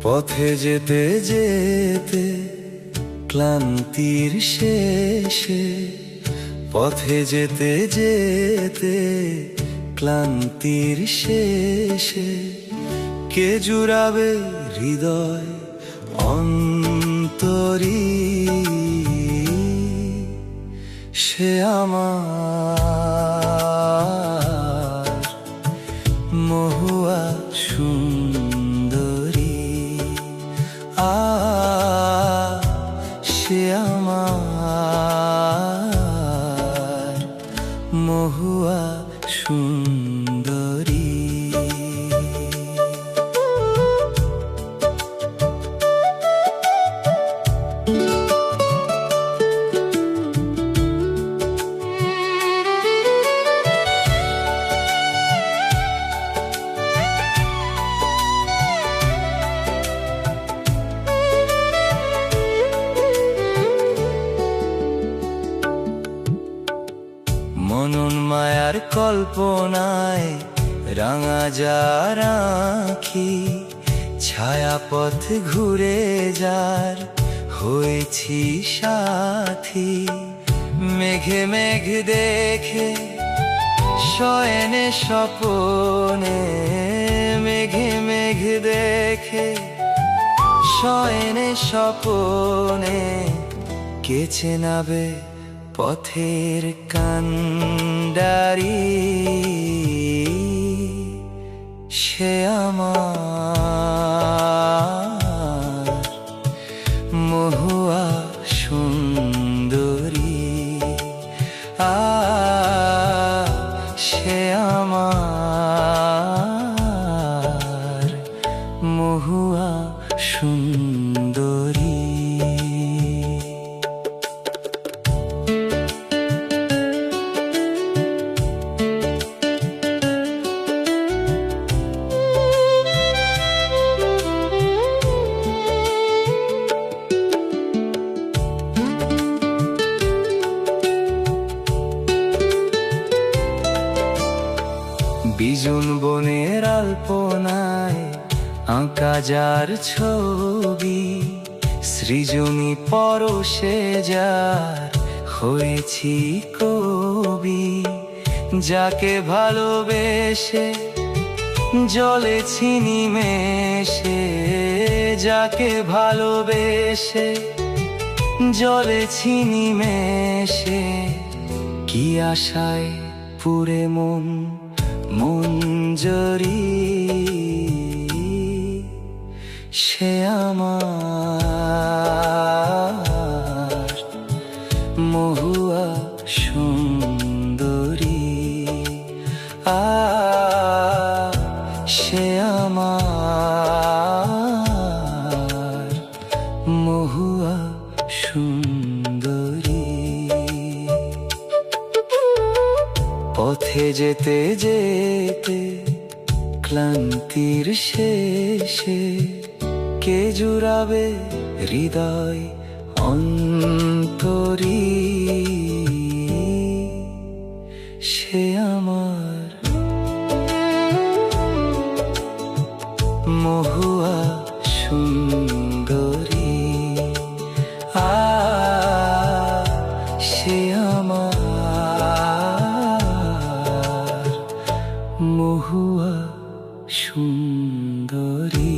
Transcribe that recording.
পথে যেতে যেতে ক্লান্তির শেষে, পথে যেতে যেতে ক্লান্তির শেষে, কে জুড়াবে হৃদয় অন্তরী, সে আমার মহুয়া সুন্দরী। সে আমার মহুয়া সুন্দরী। মনন মায়ার কল্পনায় রাঙা যার আঁখি, ছায়াপথ ঘুরে যার হয়েছি সাথী। মেঘে মেঘ দেখে শয়নে স্বপনে, মেঘে মেঘ দেখে শয়নে স্বপনে, কে চেনাবে পথের কান্ডারি, সে আমার মহুয়া সুন্দরী। সে আমার মহুয়া সুন্দরী। বিজন বনের আলপনায় আঁকা যার ছবি, সৃজনী পরশে যার হয়েছি কবি। যাকে ভালোবেসে জ্বলেছি নিমেষে, যাকে ভালোবেসে জ্বলেছি নিমেষে, কি আশায় পুরে মন মঞ্জরি, সে আমার মহুয়া সুন্দরী। সে আমার মহুয়া সুন্দরী। পথে যেতে যেতে ক্লান্তির শেষে, কে জুড়াবে হৃদয় অন্তরী, সে আমার মহুয়া সুন্দরী। সে আমার মহুয়া সুন্দরী।